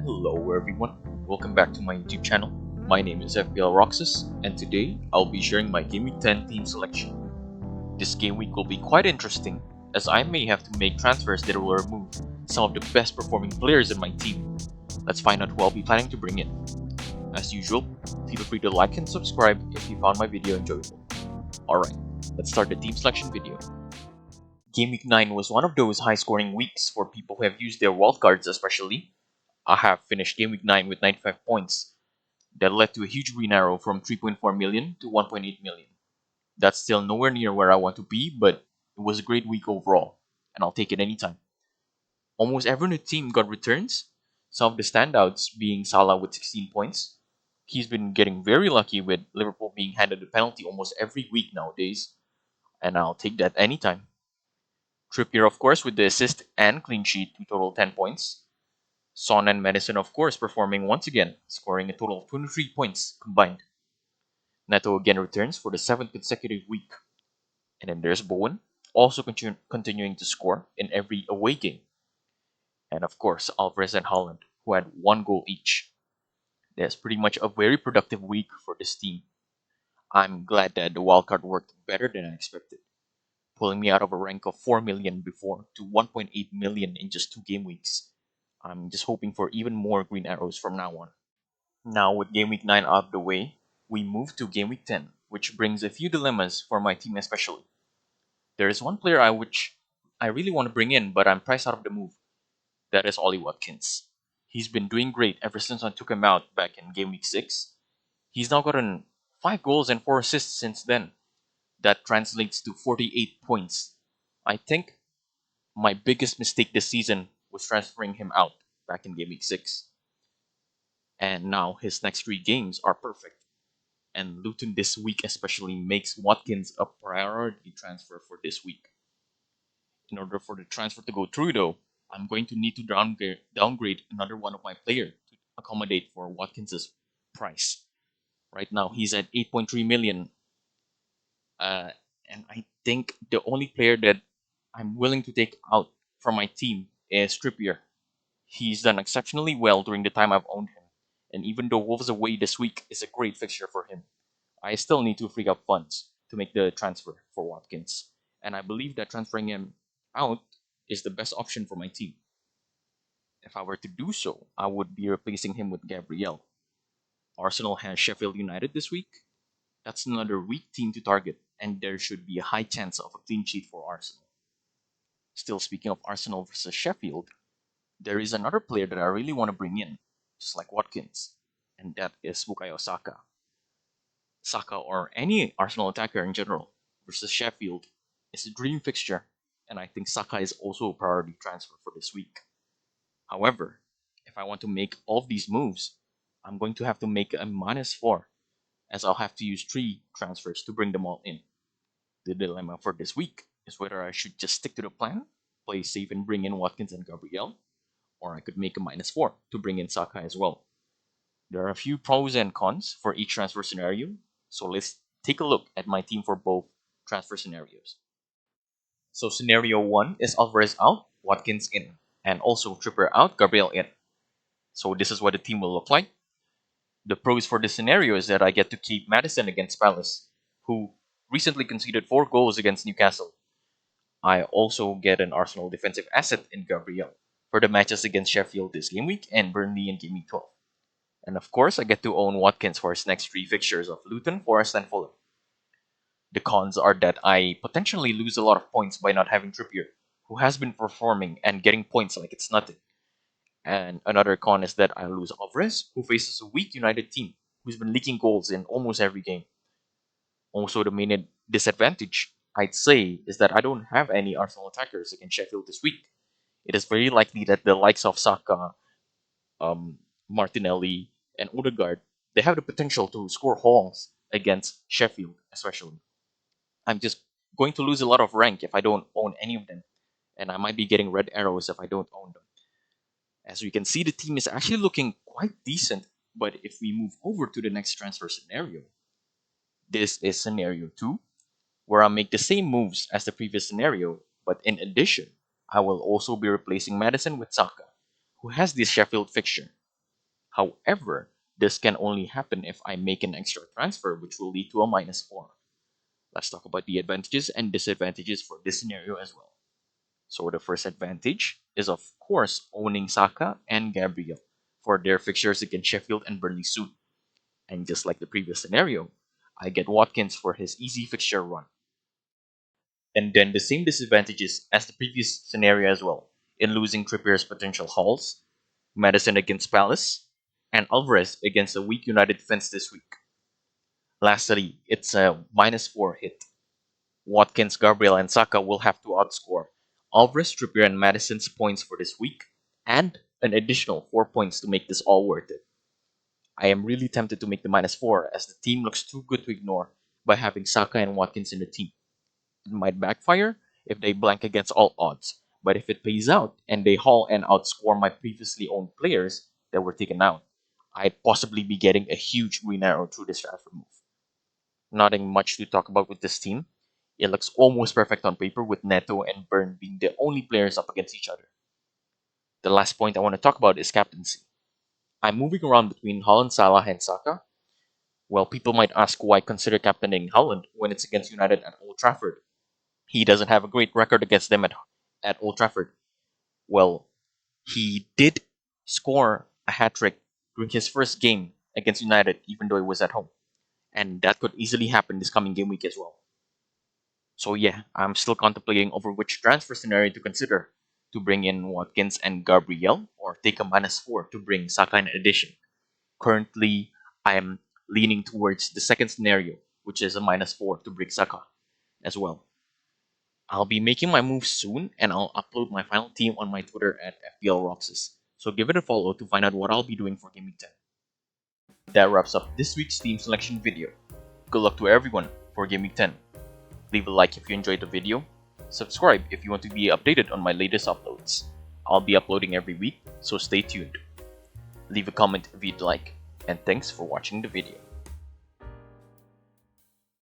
Hello everyone, welcome back to my YouTube channel. My name is FPL Roxas, and today I'll be sharing my Gameweek 10 team selection. This game week will be quite interesting, as I may have to make transfers that will remove some of the best performing players in my team. Let's find out who I'll be planning to bring in. As usual, feel free to like and subscribe if you found my video enjoyable. Alright, let's start the team selection video. Gameweek 9 was one of those high scoring weeks for people who have used their wildcards especially. I have finished Gameweek 9 with 95 points. That led to a huge green arrow from 3.4 million to 1.8 million. That's still nowhere near where I want to be, but it was a great week overall, and I'll take it anytime. Almost every new team got returns, some of the standouts being Salah with 16 points. He's been getting very lucky with Liverpool being handed a penalty almost every week nowadays, and I'll take that anytime. Trippier, of course, with the assist and clean sheet to total 10 points. Son and Madison, of course, performing once again, scoring a total of 23 points combined. Neto again returns for the 7th consecutive week. And then there's Bowen, also continuing to score in every away game. And of course, Alvarez and Holland, who had 1 goal each. That's pretty much a very productive week for this team. I'm glad that the wildcard worked better than I expected, pulling me out of a rank of 4 million before to 1.8 million in just 2 game weeks. I'm just hoping for even more green arrows from now on. Now with Game Week 9 out of the way, we move to Game Week 10, which brings a few dilemmas for my team especially. There is one player which I really want to bring in, but I'm priced out of the move. That is Ollie Watkins. He's been doing great ever since I took him out back in Game Week 6. He's now gotten 5 goals and 4 assists since then. That translates to 48 points. I think my biggest mistake this season was transferring him out back in Game Week 6. And now his next 3 games are perfect. And Luton this week especially makes Watkins a priority transfer for this week. In order for the transfer to go through though, I'm going to need to downgrade another one of my players to accommodate for Watkins' price. Right now he's at 8.3 million. And I think the only player that I'm willing to take out from my team is Trippier. He's done exceptionally well during the time I've owned him. And even though Wolves away this week is a great fixture for him, I still need to free up funds to make the transfer for Watkins. And I believe that transferring him out is the best option for my team. If I were to do so, I would be replacing him with Gabriel. Arsenal has Sheffield United this week. That's another weak team to target, and there should be a high chance of a clean sheet for Arsenal. Still speaking of Arsenal versus Sheffield, there is another player that I really want to bring in, just like Watkins, and that is Bukayo Saka. Saka or any Arsenal attacker in general versus Sheffield is a dream fixture, and I think Saka is also a priority transfer for this week. However, if I want to make all of these moves, I'm going to have to make a -4, as I'll have to use 3 transfers to bring them all in. The dilemma for this week is whether I should just stick to the plan, play safe and bring in Watkins and Gabriel, or I could make a -4 to bring in Saka as well. There are a few pros and cons for each transfer scenario, so let's take a look at my team for both transfer scenarios. So scenario 1 is Alvarez out, Watkins in, and also Trippier out, Gabriel in. So this is what the team will look like. The pros for this scenario is that I get to keep Madison against Palace, who recently conceded 4 goals against Newcastle. I also get an Arsenal defensive asset in Gabriel for the matches against Sheffield this game week and Burnley in Game Week 12. And of course, I get to own Watkins for his next 3 fixtures of Luton, Forest, and Fulham. The cons are that I potentially lose a lot of points by not having Trippier, who has been performing and getting points like it's nothing. And another con is that I lose Alvarez, who faces a weak United team, who's been leaking goals in almost every game. Also, the main disadvantage, I'd say, is that I don't have any Arsenal attackers against Sheffield this week. It is very likely that the likes of Saka, Martinelli, and Odegaard, they have the potential to score hauls against Sheffield, especially. I'm just going to lose a lot of rank if I don't own any of them, and I might be getting red arrows if I don't own them. As you can see, the team is actually looking quite decent, but if we move over to the next transfer scenario, this is scenario 2, where I make the same moves as the previous scenario, but in addition, I will also be replacing Madison with Saka, who has this Sheffield fixture. However, this can only happen if I make an extra transfer, which will lead to a -4. Let's talk about the advantages and disadvantages for this scenario as well. So the first advantage is of course owning Saka and Gabriel for their fixtures against Sheffield and Burnley soon. And just like the previous scenario, I get Watkins for his easy fixture run. And then the same disadvantages as the previous scenario as well, in losing Trippier's potential hauls, Madison against Palace, and Alvarez against a weak United defense this week. Lastly, it's a -4 hit. Watkins, Gabriel, and Saka will have to outscore Alvarez, Trippier, and Madison's points for this week, and an additional 4 points to make this all worth it. I am really tempted to make the -4 as the team looks too good to ignore by having Saka and Watkins in the team. It might backfire if they blank against all odds, but if it pays out and they haul and outscore my previously owned players that were taken out, I'd possibly be getting a huge green arrow through this transfer move. Nothing much to talk about with this team. It looks almost perfect on paper with Neto and Burn being the only players up against each other. The last point I want to talk about is captaincy. I'm moving around between Haaland, Salah, and Saka. Well, people might ask why consider captaining Haaland when it's against United at Old Trafford. He doesn't have a great record against them at Old Trafford. Well, he did score a hat trick during his first game against United, even though it was at home. And that could easily happen this coming game week as well. So yeah, I'm still contemplating over which transfer scenario to consider to bring in Watkins and Gabriel, or take a -4 to bring Saka in addition. Currently, I'm leaning towards the second scenario, which is a -4 to bring Saka as well. I'll be making my move soon, and I'll upload my final team on my Twitter at FPL Roxas. So give it a follow to find out what I'll be doing for Gameweek 10. That wraps up this week's team selection video. Good luck to everyone for Gameweek 10. Leave a like if you enjoyed the video. Subscribe if you want to be updated on my latest uploads. I'll be uploading every week, so stay tuned. Leave a comment if you'd like, and thanks for watching the video.